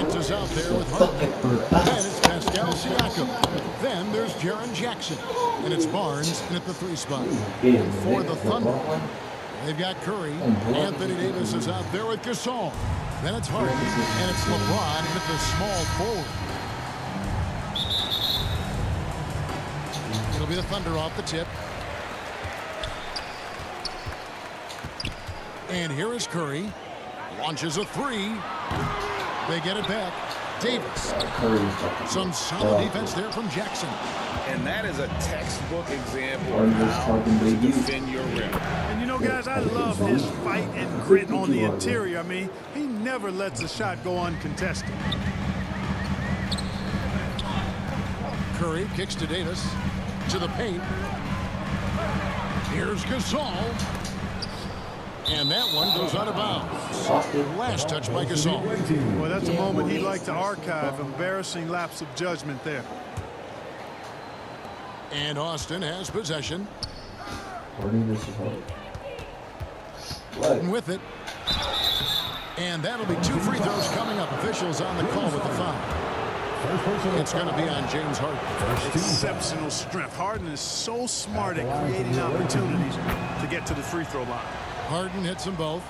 Dances out there with Harden. Then it's Pascal Siakam. Then there's Jaren Jackson. And it's Barnes in at the 3 spot. And for the Thunder, they've got Curry. Anthony Davis is out there with Gasol. Then it's Harden. And it's LeBron with the small forward. It'll be the Thunder off the tip. And here is Curry. Launches a 3. They get it back. Davis. Some solid defense there from Jackson. And that is a textbook example of how to defend your rim. And you know, guys, I love his fight and grit on the interior. I mean, he never lets a shot go uncontested. Curry kicks to Davis. To the paint. Here's Gasol. And that one goes out of bounds. Last touch by Gasol. Well, that's a moment he'd like to archive. Embarrassing lapse of judgment there. And Austin has possession. With it. And that'll be 2 free throws coming up. Officials on the call with the foul. It's going to be on James Harden. Exceptional strength. Harden is so smart at creating opportunities to get to the free throw line. Harden hits them both.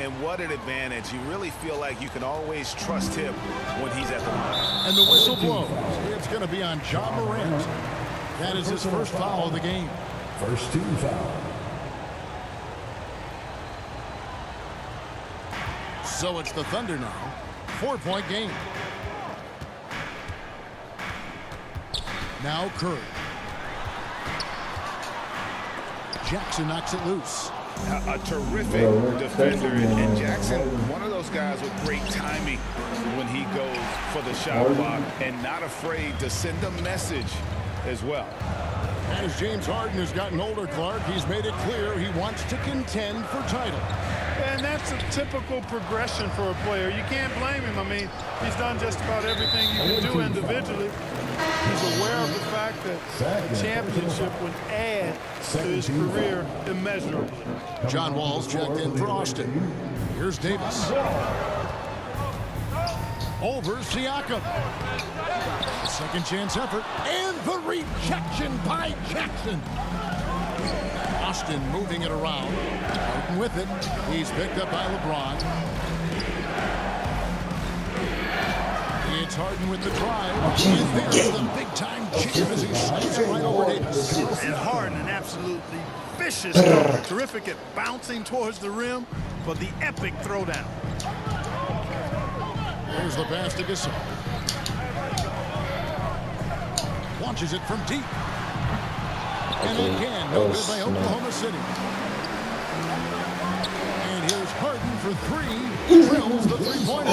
And what an advantage. You really feel like you can always trust him when he's at the line. And the whistle blows. It's going to be on Ja Morant. That is his first foul of the game. First 2 foul. So it's the Thunder now. 4-point game. Now Curry. Jackson knocks it loose. A terrific defender, and Jackson, one of those guys with great timing when he goes for the shot block and not afraid to send a message as well. As James Harden has gotten older, Clark, he's made it clear he wants to contend for title. And that's a typical progression for a player. You can't blame him. I mean, he's done just about everything you can do individually. He's aware of the fact that the championship would add to his career immeasurably. John Wall's checked in for Austin. Here's Davis. Over Siakam. A second chance effort. And the rejection by Jackson. Austin moving it around. Harden with it. He's picked up by LeBron. It's Harden with the drive. And there's the big-time chip as he slides it right over Davis. And Harden, an absolutely vicious, terrific at bouncing towards the rim for the epic throwdown. There's the pass to Gasol. Launches it from deep. And again, no good by Oklahoma City. And here's Harden for 3. Drills the 3-pointer.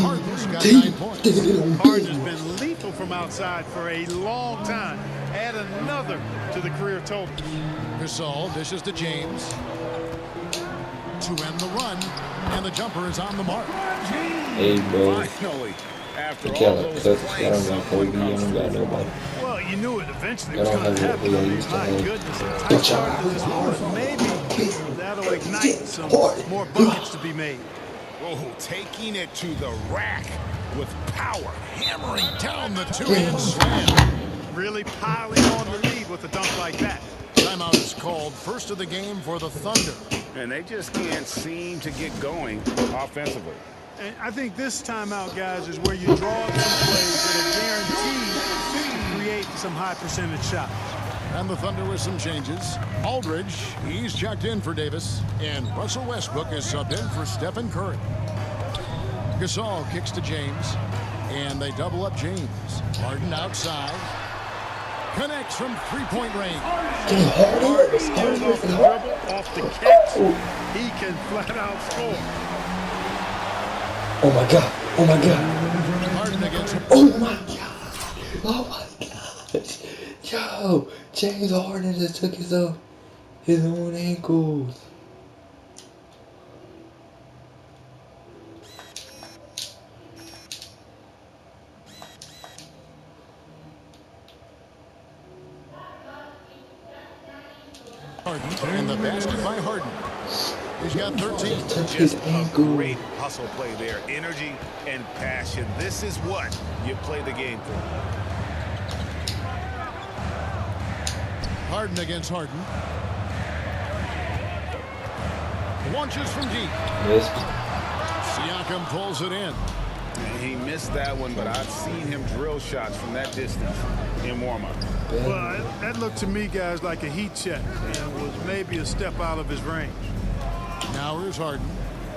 Harden's got 9 points. Harden has been lethal from outside for a long time. Add another to the career total. Gasol dishes to James. To end the run. And the jumper is on the mark. Hey, bro. Finally, after I all can't those I don't got Kobe. I don't got nobody. Well, you knew it eventually I was don't going to have happen. it. I mean, my goodness, a tight start to this one. Maybe that'll ignite some more buckets to be made. Oh, taking it to the rack with power. Hammering down the 2-hand slam. Really piling on the lead with a dunk like that. Timeout is called. First of the game for the Thunder. And they just can't seem to get going offensively. And I think this timeout, guys, is where you draw up some plays that are guaranteed to create some high percentage shots. And the Thunder with some changes. Aldridge, he's checked in for Davis. And Russell Westbrook is subbed in for Stephen Curry. Gasol kicks to James. And they double up James. Harden outside. Connects from 3-point range. Harden steals off the dribble, off the catch. He can flat out score. Oh my God. Oh my God. Harden against him. Oh my God. Oh my God. Yo, James Harden just took his own ankles. Harden and the basket by Harden. He's got 13. Just a great hustle play there. Energy and passion. This is what you play the game for. Harden against Harden. Launches from deep. Missed. Siakam pulls it in. And he missed that one, but I've seen him drill shots from that distance in warm-up. Well, that looked to me, guys, like a heat check and was maybe a step out of his range. Now here's Harden.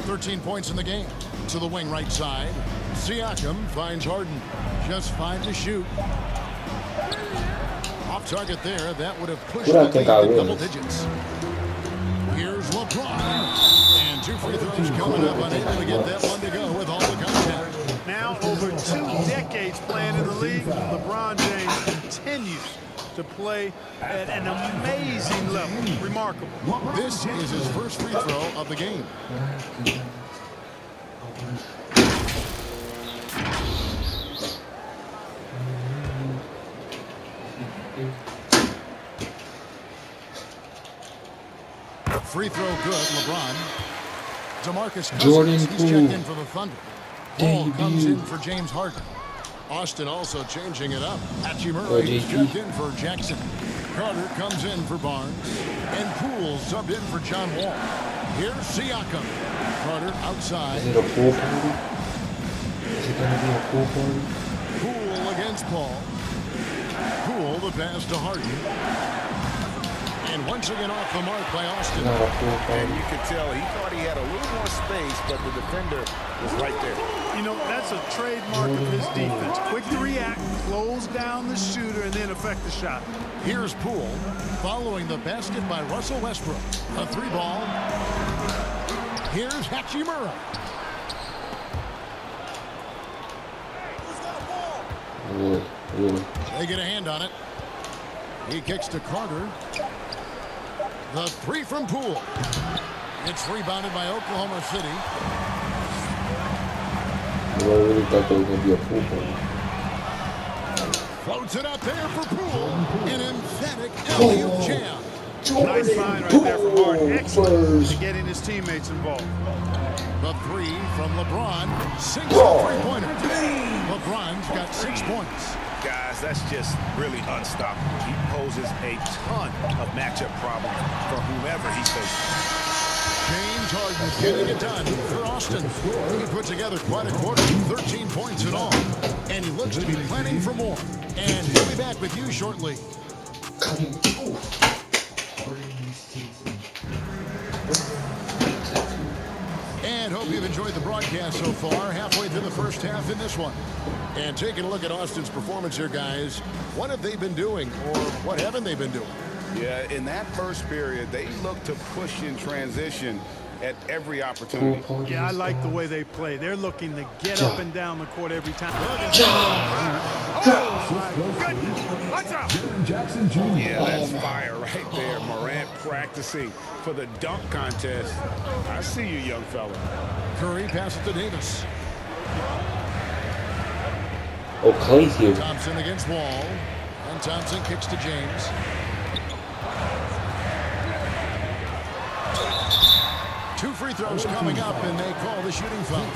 13 points in the game. To the wing right side. Siakam finds Harden. Just 5 to shoot. Off target there. That would have pushed the lead to double digits. Here's LeBron. And 2 free throws coming up. Unable to get that one to go with all the contact. Now, over 2 decades playing in the league, LeBron James continues to play at an amazing level. Remarkable. This is his first free throw of the game. Free throw good, LeBron. DeMarcus Cousins, he's checked in for the Thunder. Ball comes in for James Harden. Austin also changing it up. Hachimura is checked in for Jackson. Carter comes in for Barnes. And Poole subbed in for John Wall. Here's Siakam. Carter outside. Is it a pool party? Is it going to be a pool party? Poole against Paul. Poole the pass to Harden. And once again off the mark by Austin. Not a pool party. And you could tell he thought he had a little more space, but the defender was right there. You know, that's a trademark of his defense. Quick to react, close down the shooter, and then affect the shot. Here's Poole following the basket by Russell Westbrook. A 3-ball. Here's Hachimura. They get a hand on it. He kicks to Carter. The 3 from Poole. It's rebounded by Oklahoma City. I really thought there was going to be a pool party. Floats it up there for Poole. An emphatic alley-oop jam. Nice find right there from Harden. Excellent to getting his teammates involved. The 3 from LeBron. Sinks the three-pointer. LeBron's got 6 points. Guys, that's just really unstoppable. He poses a ton of matchup problems for whomever he's facing. James Harden getting it done for Austin. He put together quite a quarter, 13 points in all. And he looks to be planning for more. And he'll be back with you shortly. And hope you've enjoyed the broadcast so far. Halfway through the first half in this one. And taking a look at Austin's performance here, guys. What have they been doing, or what haven't they been doing? Yeah, in that first period, they looked to push in transition at every opportunity. Yeah, I like the way they play. They're looking to get up and down the court every time. Oh, my goodness. Watch out. Jackson Jr. Yeah, that's fire right there. Morant practicing for the dunk contest. I see you, young fella. Curry passes to Davis. Oh, Clay's here. Thompson against Wall. And Thompson kicks to James. Two free throws coming up, and they call the shooting foul.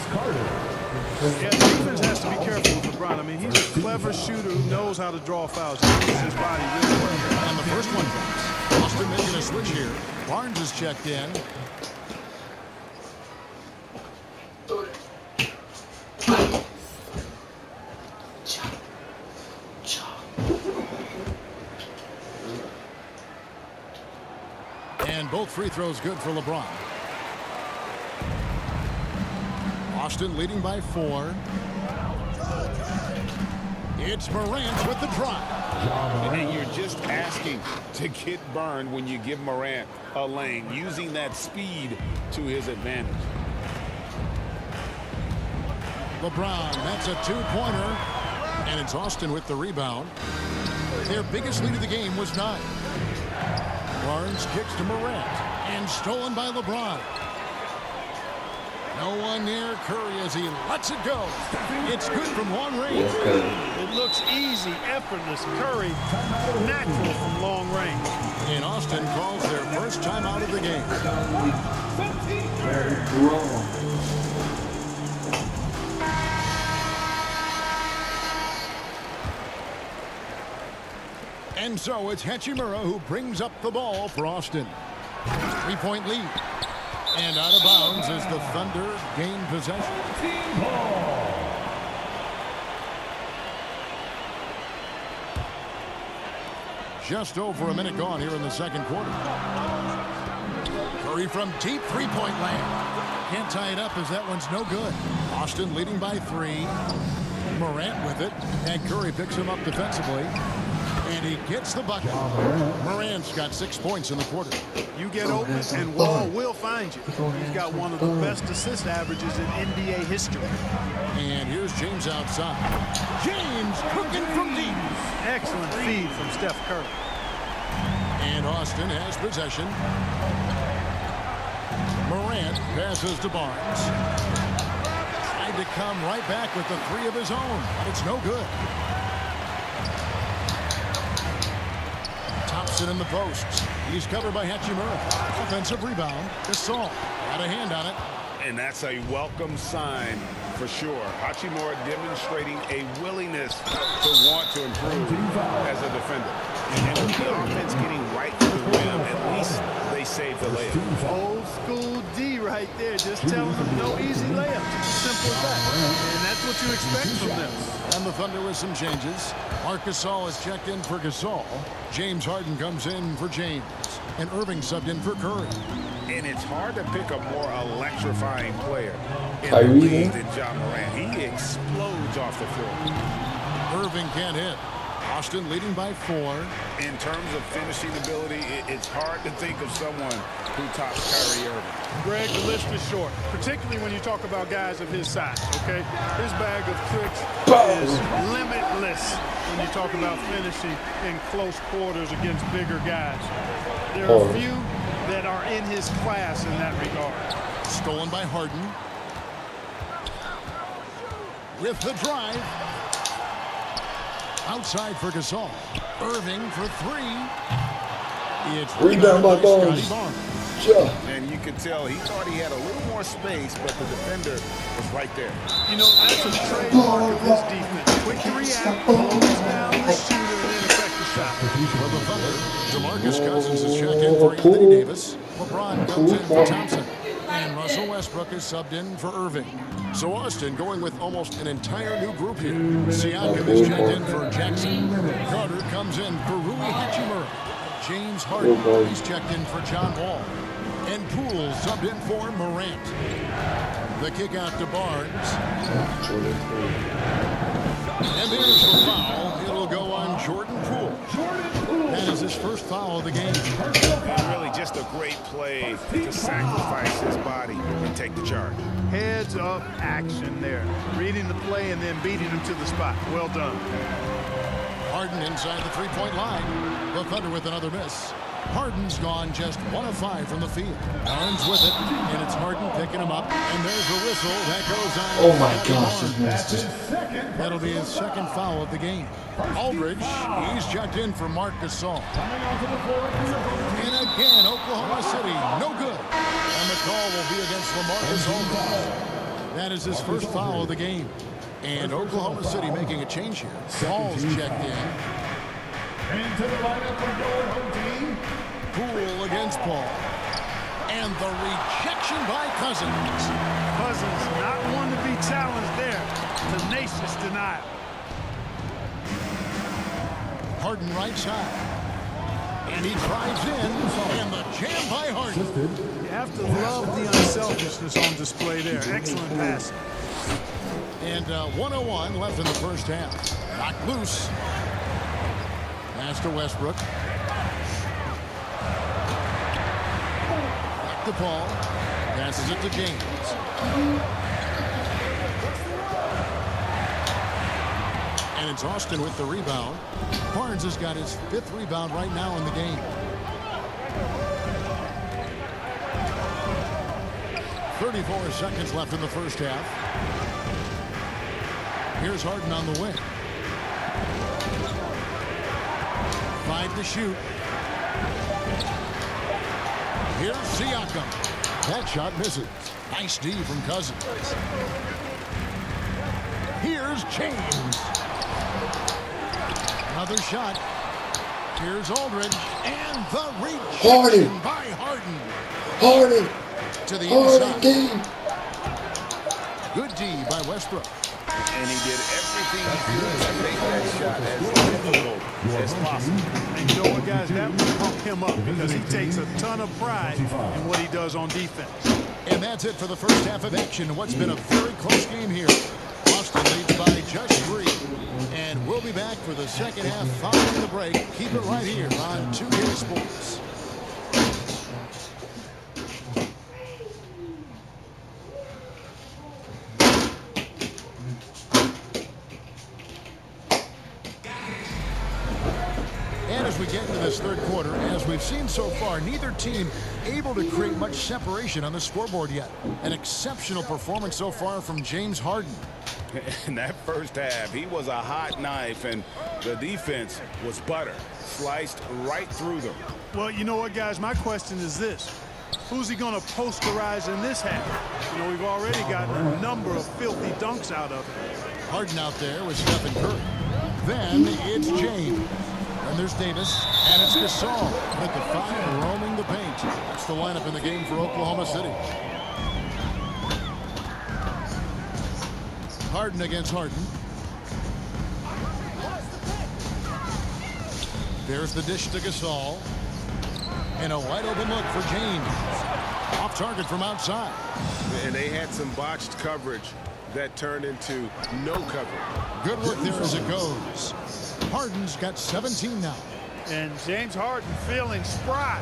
Yeah, the defense has to be careful with LeBron. I mean, he's a clever shooter who knows how to draw fouls. He uses his body really well. And the first one comes. Austin making a switch here. Barnes is checked in. And both free throws good for LeBron. Austin leading by 4. It's Morant with the drive. And you're just asking to get burned when you give Morant a lane, using that speed to his advantage. LeBron, that's a 2-pointer. And it's Austin with the rebound. Their biggest lead of the game was 9. Barnes kicks to Morant. And stolen by LeBron. No one near Curry as he lets it go. It's good from long range. It looks easy, effortless. Curry, natural from long range. And Austin calls their first time out of the game. And so it's Hachimura who brings up the ball for Austin. 3-point lead. And out of bounds as the Thunder gain possession. Just over a minute gone here in the second quarter. Curry from deep three-point land. Can't tie it up as that one's no good. Austin leading by 3. Morant with it. And Curry picks him up defensively. And he gets the bucket. Morant's got 6 points in the quarter. You get open and Wall will find you. He's got one of the best assist averages in NBA history. And here's James outside. James cooking from deep. Excellent feed from Steph Curry. And Austin has possession. Morant passes to Barnes. Tried to come right back with the 3 of his own, but it's no good. Thompson in the posts. He's covered by Hachimura. Offensive rebound. Gasol got a hand on it. And that's a welcome sign for sure. Hachimura demonstrating a willingness to want to improve as a defender. And with the offense getting right to the rim, at least they saved the layup. Old school D right there, just telling them no easy layups. It's as simple as that. And that's what you expect from them. And the Thunder with some changes. Marc Gasol is checked in for Gasol. James Harden comes in for James. And Irving subbed in for Curry. And it's hard to pick a more electrifying player in the league than John Morant. He explodes off the floor. Irving can't hit. Austin leading by 4. In terms of finishing ability, it's hard to think of someone who tops Kyrie Irving. Greg, the list is short, particularly when you talk about guys of his size, okay? His bag of tricks is limitless when you talk about finishing in close quarters against bigger guys. There are a few that are in his class in that regard. Stolen by Harden. With the drive. Outside for Gasol. Irving for 3. It's Rebound by Barnes. And you could tell he thought he had a little more space, but the defender was right there. You know, that's a trademark of this defense. Quick to react, close down the shooter, and then affect the shot. For the Thunder, DeMarcus Cousins is checked in for Anthony Davis. LeBron comes in for Thompson. And Russell Westbrook is subbed in for Irving. So Austin going with almost an entire new group here. Siakam is checked in for Jackson. Carter comes in for Rui Hachimura. James Harden is checked in for John Wall. And Poole subbed in for Morant. The kick out to Barnes. And there's the foul. It'll go on Jordan Poole. That is his first foul of the game. And really just a great play to sacrifice his body and take the charge. Heads up action there. Reading the play and then beating him to the spot. Well done. Harden inside the three-point line. The Thunder with another miss. Harden's gone just 1 of 5 from the field. Barnes with it, and it's Harden picking him up. And there's a whistle that goes on. Oh my gosh, this missed it. That'll be his second foul of the game. Aldridge, he's checked in for Marc Gasol. And again, Oklahoma City, no good. And the call will be against LaMarcus Aldridge. That is his first foul of the game. And Oklahoma City making a change here. Paul's checked in. Into the lineup for your home team. Poole against Paul. And the rejection by Cousins. Cousins not one to be challenged there. Tenacious denial. Harden right side. And he drives in. And the jam by Harden. You have to love the unselfishness on display there. Excellent pass. And 1:01 left in the first half. Knocked loose. Pass to Westbrook. Back to Paul. Passes it to James. And it's Austin with the rebound. Barnes has got his 5th rebound right now in the game. .34 seconds left in the first half. Here's Harden on the wing. 5 to shoot. Here's Siakam. That shot misses. Nice D from Cousins. Here's James. Another shot. Here's Aldridge, and the Harden. rejection by Harden. Harden. To the Harden inside. game. Good D by Westbrook. And he did everything he could to make that shot as difficult as possible. And you know what, guys? That will pump him up because he takes a ton of pride in what he does on defense. And that's it for the first half of action. What's been a very close game here. Boston leads by just 3. And we'll be back for the second half following the break. Keep it right here on 2K Sports. And as we get into this third quarter, as we've seen so far, neither team able to create much separation on the scoreboard yet. An exceptional performance so far from James Harden. In that first half, he was a hot knife, and the defense was butter, sliced right through them. Well, you know what, guys? My question is this. Who's he going to posterize in this half? You know, we've already gotten a number of filthy dunks out of him. Harden out there with Stephen Curry. Then it's James. And there's Davis, and it's Gasol with the 5 roaming the paint. That's the lineup in the game for Oklahoma City. Harden against Harden. There's the dish to Gasol. And a wide open look for James. Off target from outside. And they had some botched coverage that turned into no coverage. Good work there as it goes. Harden's got 17 now. And James Harden feeling spry,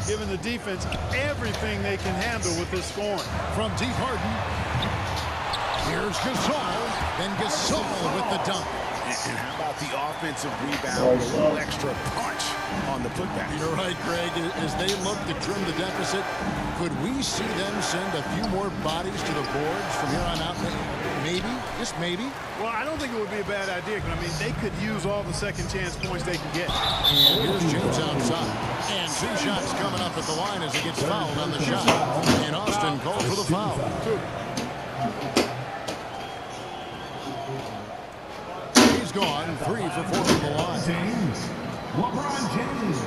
giving the defense everything they can handle with this scoring. From deep Harden. Here's Gasol. Then Gasol with the dunk. And how about the offensive rebound, a little extra punch on the putback? You're right, Greg. As they look to trim the deficit, could we see them send a few more bodies to the boards from here on out? Maybe, just maybe. Well, I don't think it would be a bad idea, but I mean, they could use all the second chance points they can get. And here's James outside. And 2 shots coming up at the line as he gets fouled on the shot. And Austin called for the foul. He's gone 3 for 4 from the line. James. LeBron James.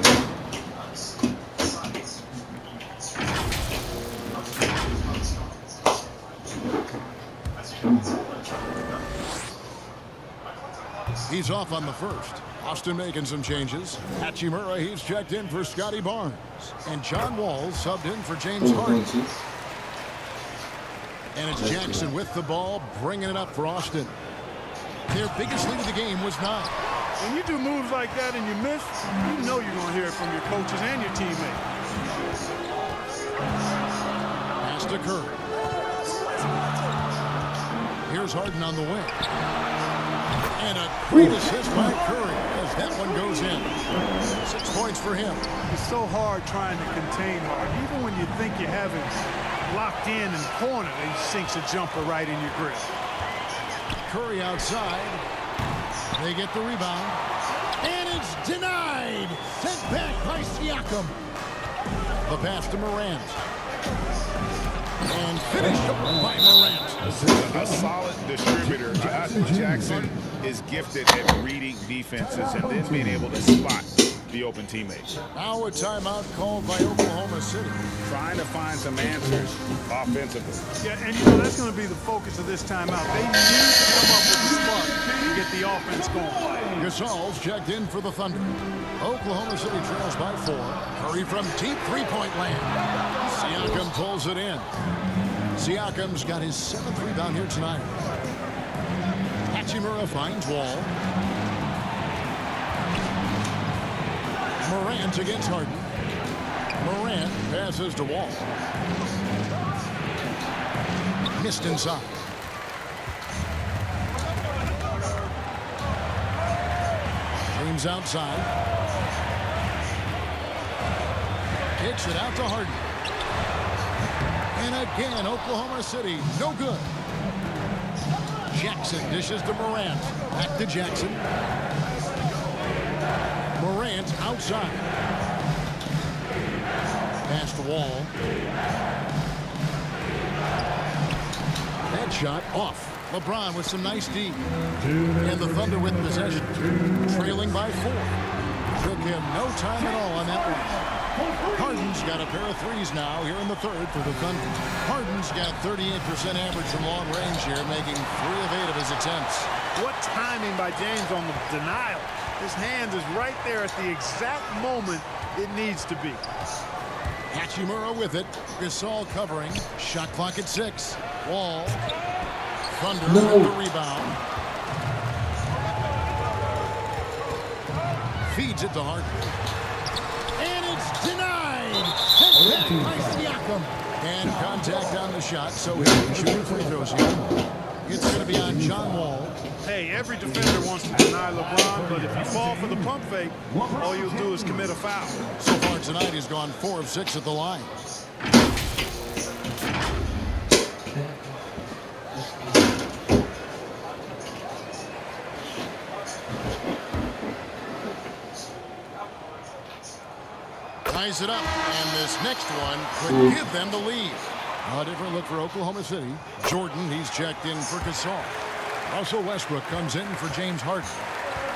He's off on the first. Austin making some changes. Hachimura, he's checked in for Scotty Barnes. And John Wall subbed in for James Harden. And it's Jackson with the ball, bringing it up for Austin. Their biggest lead of the game was 9. When you do moves like that and you miss, you know you're going to hear it from your coaches and your teammates. Pass to Curry. Here's Harden on the wing. And a great assist by Curry as that one goes in. 6 points for him. It's so hard trying to contain Harden. Even when you think you have him locked in and cornered, he sinks a jumper right in your grip. Curry outside. They get the rebound. And it's denied. Sent back by Siakam. The pass to Morant. And finished by Morant. A solid distributor. Jackson is gifted at reading defenses and then being able to spot the open teammates. Now a timeout called by Oklahoma City. Trying to find some answers offensively. Yeah, and you know that's going to be the focus of this timeout. They need to come up with the spark to get the offense going. Gasol's checked in for the Thunder. Oklahoma City trails by 4. Curry from deep 3-point land. Siakam pulls it in. Siakam's got his 7th rebound here tonight. Hachimura finds Wall. Morant against Harden. Morant passes to Wall. Missed inside. James outside. Kicks it out to Harden. And again, Oklahoma City, no good. Jackson dishes to Morant. Back to Jackson. Morant outside. Pass to Wall. That shot off. LeBron with some nice D. And the Thunder with possession. Trailing by 4. Took him no time at all on that one. Harden's got a pair of threes now here in the third for the Thunder. Harden's got 38% average from long range here, making 3 of 8 of his attempts. What timing by James on the denial. His hand is right there at the exact moment it needs to be. Hachimura with it. Gasol covering. Shot clock at 6. Wall. Thunder with the rebound. Feeds it to Harden. And it's denied. And back by Siakam. And contact on the shot, so he'll be shooting free throws here. It's going to be on John Wall. Hey, every defender wants to deny LeBron, but if you fall for the pump fake, all you'll do is commit a foul. So far tonight, he's gone 4 of 6 at the line. Ties it up, and this next one could give them the lead. A different look for Oklahoma City. Jordan, he's checked in for Gasol. Russell Westbrook comes in for James Harden.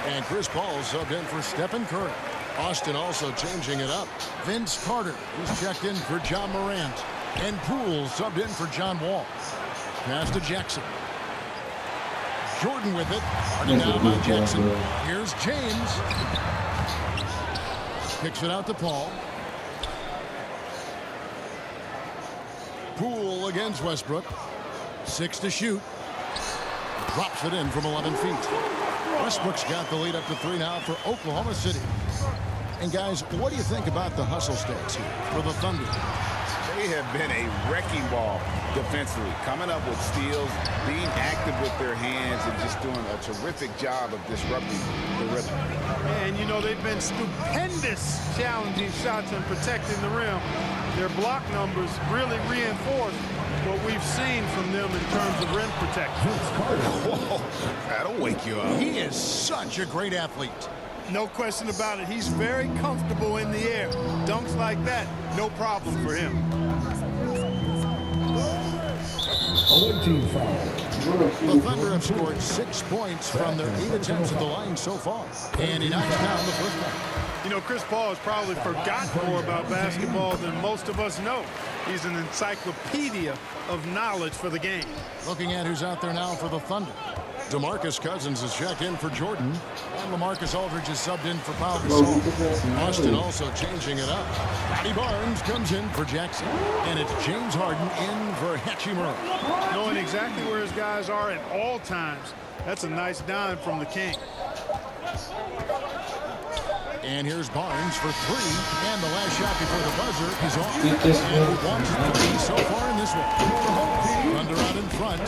And Chris Paul subbed in for Stephen Curry. Austin also changing it up. Vince Carter, he's checked in for John Morant. And Poole subbed in for John Wall. Pass to Jackson. Jordan with it. Harden down by Jackson. Here's James. Kicks it out to Paul. Poole against Westbrook. 6 to shoot. Drops it in from 11 feet. Westbrook's got the lead up to 3 now for Oklahoma City. And guys, what do you think about the hustle stats here for the Thunder? They have been a wrecking ball defensively, coming up with steals, being active with their hands, and just doing a terrific job of disrupting the rhythm. And, you know, they've been stupendous challenging shots and protecting the rim. Their block numbers really reinforce what we've seen from them in terms of rim protection. Whoa, that'll wake you up. He is such a great athlete. No question about it. He's very comfortable in the air. Dunks like that, no problem for him. The Thunder have scored 6 points from their 8 attempts at the line so far. And he knocks down the first one. You know, Chris Paul has probably forgotten more about basketball than most of us know. He's an encyclopedia of knowledge for the game. Looking at who's out there now for the Thunder. DeMarcus Cousins is checked in for Jordan. And LaMarcus Aldridge is subbed in for Pau Gasol. Austin also changing it up. Scotty Barnes comes in for Jackson. And it's James Harden in for Hachimura. Knowing exactly where his guys are at all times, that's a nice dime from the King. And here's Barnes for 3. And the last shot before the buzzer is off. And 1-3 so far in this one. Thunder out in front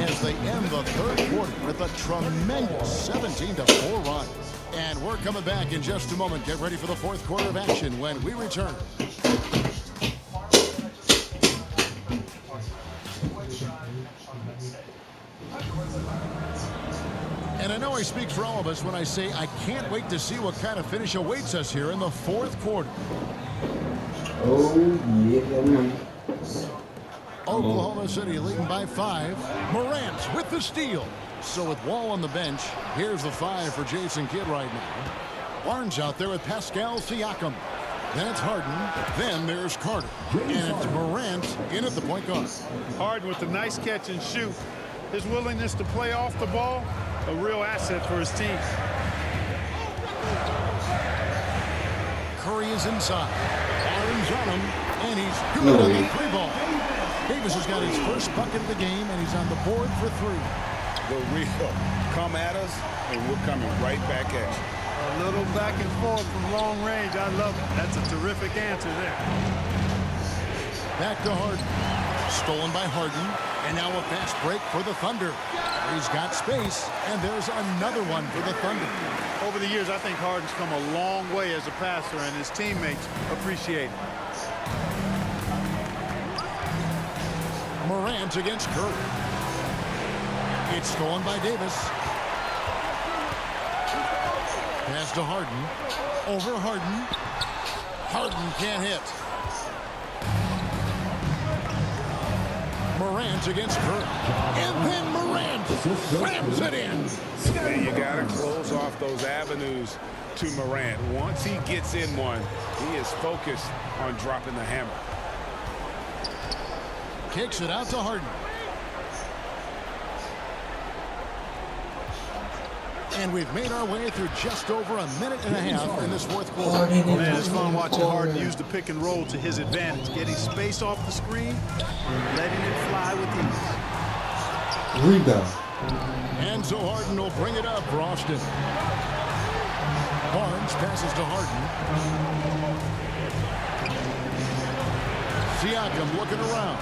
as they end the third quarter with a tremendous 17-4 run. And we're coming back in just a moment. Get ready for the fourth quarter of action when we return. And I know I speak for all of us when I say I can't wait to see what kind of finish awaits us here in the fourth quarter. Oh, yeah. Oklahoma City leading by 5. Morant with the steal. So with Wall on the bench, here's the 5 for Jason Kidd right now. Barnes out there with Pascal Siakam. Then it's Harden. Then there's Carter. And it's Morant in at the point guard. Harden with a nice catch and shoot. His willingness to play off the ball, a real asset for his team. Curry is inside. Barnes on him. And he's good on the 3-ball. Davis has got his first bucket of the game, and he's on the board for 3. The real come at us, and we're coming right back at you. A little back and forth from long range. I love it. That's a terrific answer there. Back to Harden. Stolen by Harden. And now a fast break for the Thunder. He's got space, and there's another one for the Thunder. Over the years, I think Harden's come a long way as a passer, and his teammates appreciate it. Morant against Curry. It's stolen by Davis. Pass to Harden. Over Harden. Harden can't hit. Morant against Curry. And then Morant Slams it in. And you got to close off those avenues to Morant. Once he gets in one, he is focused on dropping the hammer. Kicks it out to Harden. And we've made our way through just over a minute and a half in this fourth quarter. Man, it's fun watching Harden use the pick and roll to his advantage. Getting space off the screen, letting it fly with ease. Rebound. And so Harden will bring it up for Austin. Barnes passes to Harden. Siakam looking around.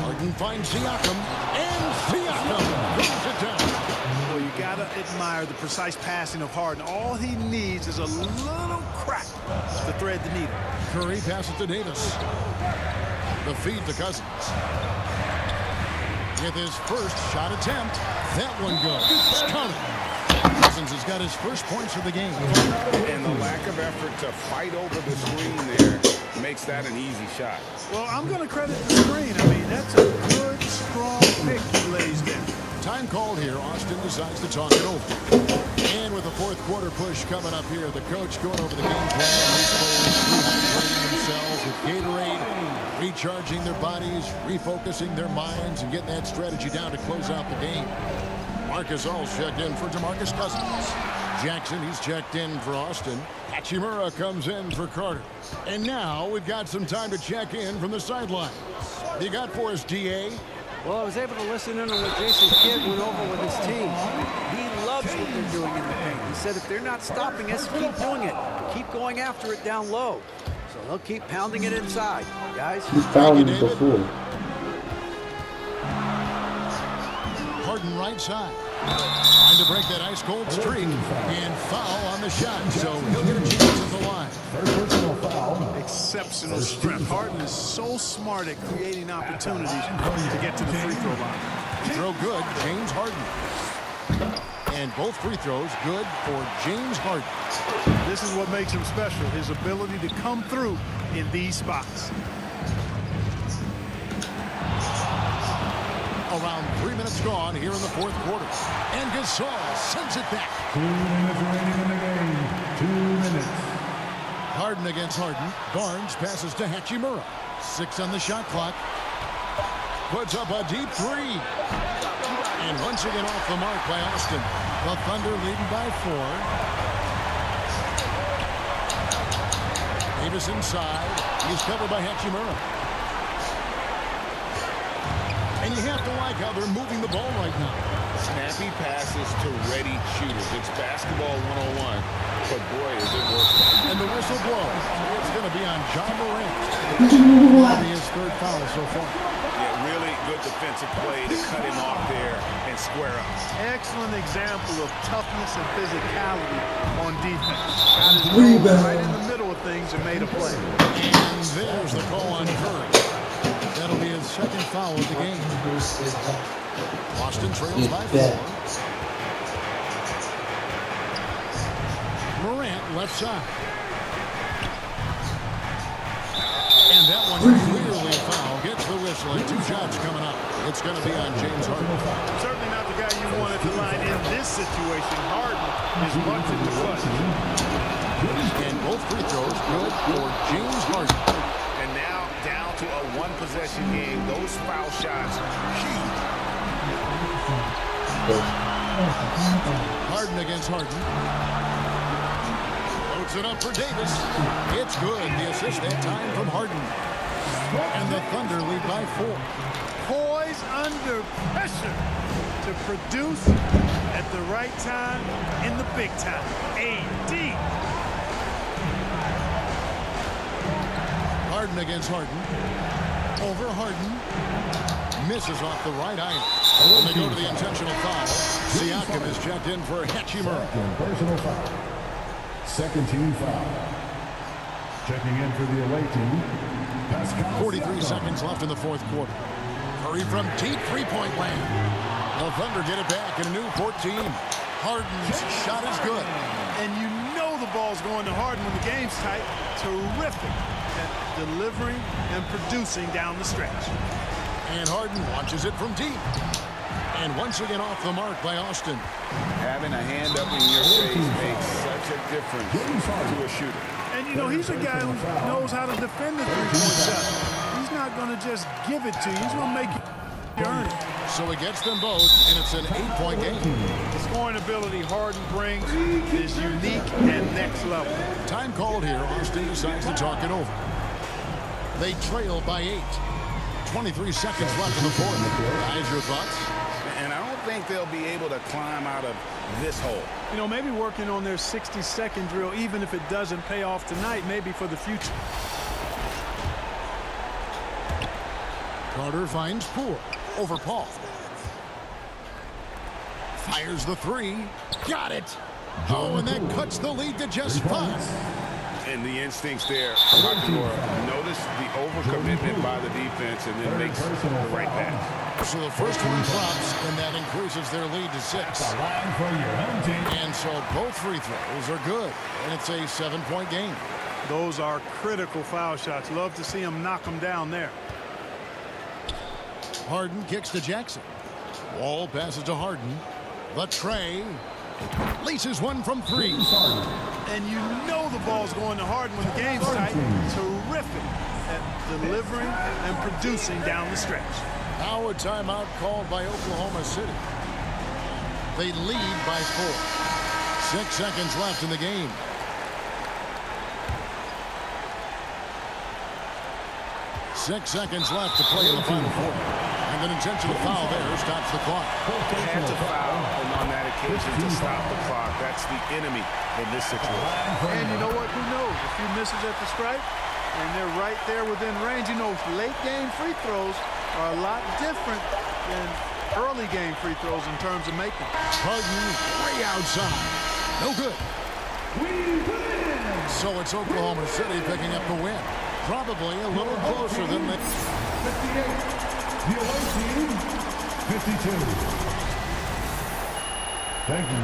Harden finds Siakam, and Siakam brings it down. Well, you gotta admire the precise passing of Harden. All he needs is a little crack to thread the needle. Curry passes to Davis. The feed to Cousins. With his first shot attempt, that one goes. Counted. Cousins has got his first points of the game. And the lack of effort to fight over the screen there makes that an easy shot. Well, I'm going to credit the screen. I mean, that's a good, strong pick he lays there. Time called here. Austin decides to talk it over. And with the fourth quarter push coming up here, the coach going over the game plan. These players rehydrating themselves with Gatorade, recharging their bodies, refocusing their minds, and getting that strategy down to close out the game. Marcus All's checked in for DeMarcus Cousins. Jackson, he's checked in for Austin. Hachimura comes in for Carter. And now we've got some time to check in from the sideline. You got for us, DA? Well, I was able to listen in on what Jason Kidd went over with his team. He loves what they're doing in the paint. He said if they're not stopping us, keep doing it. Keep going after it down low. So they'll keep pounding it inside, guys. He fouled him before. Harden right side. Trying to break that ice-cold streak. And foul on the shot, so he'll get a chance at the line. First personal foul. Exceptional strength. Harden is so smart at creating opportunities to get to the free throw line. Throw good, James Harden. And both free throws good for James Harden. This is what makes him special, his ability to come through in these spots. Around 3 minutes gone here in the fourth quarter. And Gasol sends it back. 2 minutes remaining in the game. 2 minutes. Harden against Harden. Barnes passes to Hachimura. 6 on the shot clock. Puts up a deep three. And once again off the mark by Austin. The Thunder leading by 4. Davis inside. He's covered by Hachimura. And you have to like how they're moving the ball right now. Snappy passes to ready shooters. It's basketball 101, but boy, is it worth it. And the whistle blows. It's going to be on John Morant. That'll be his third foul so far. Yeah, really good defensive play to cut him off there and square up. Excellent example of toughness and physicality on defense. Got his rebound right in the middle of things and made a play. And there's the call on Curry. That'll be his second foul of the game. Boston trails by 4. Morant left side. And that one clearly a foul. Gets the whistle and 2 shots coming up. It's going to be on James Harden. Certainly not the guy you wanted to line in this situation. Harden is bunting the clutch. And both free throws good for James Harden. And now down to a one-possession game. Those foul shots, huge. Harden against Harden. Loads it up for Davis. It's good. The assist that time from Harden. And the Thunder lead by 4. Poised under pressure to produce at the right time in the big time. AD. Harden against Harden. Over Harden. Misses off the right iron. When they go to the intentional foul, Siakam is checked in for Hachimura. Personal foul. Second team foul. Checking in for the away team. 43 seconds left in the fourth quarter. Curry from deep three-point land. The Thunder get it back in a new 14. Harden's shot is good. And you know the ball's going to Harden when the game's tight. Terrific at delivering and producing down the stretch. And Harden launches it from deep. And once again off the mark by Austin. Having a hand up in your face makes such a difference to a shooter. And, you know, he's a guy who knows how to defend the three-point shot. He's not going to just give it to you. He's going to make you earn it. So he gets them both, and it's an 8-point game. The scoring ability Harden brings is unique and next level. Time called here. Austin decides to talk it over. They trail by 8. 23 seconds left in the fourth. Guys, your thoughts? And I don't think they'll be able to climb out of this hole. You know, maybe working on their 60-second drill, even if it doesn't pay off tonight, maybe for the future. Carter finds Poole over Paul. Fires the three. Got it. Oh, and that cuts the lead to just 5. And the instincts there, notice the overcommitment by the defense and then makes the right pass. So the first one drops, and that increases their lead to 6. And so both free throws are good, and it's a 7-point game. Those are critical foul shots. Love to see him knock them down there. Harden kicks to Jackson. Wall passes to Harden. The tray. Laces one from 3. And you know the ball's going to Harden when the game's tight. Terrific at delivering and producing down the stretch. Now a timeout called by Oklahoma City. They lead by 4. 6 seconds left in the game. Six seconds left to play in the final quarter. And an intentional foul there stops the clock. Had to foul, and on that occasion to stop the clock. That's the enemy in this situation. And you know what? Who knows? A few misses at the stripe, and they're right there within range. You know, late game free throws are a lot different than early game free throws in terms of making. Harden way outside. No good. So it's Oklahoma City picking up the win. Probably a little closer than they... 58. The away team, 52. Thank you.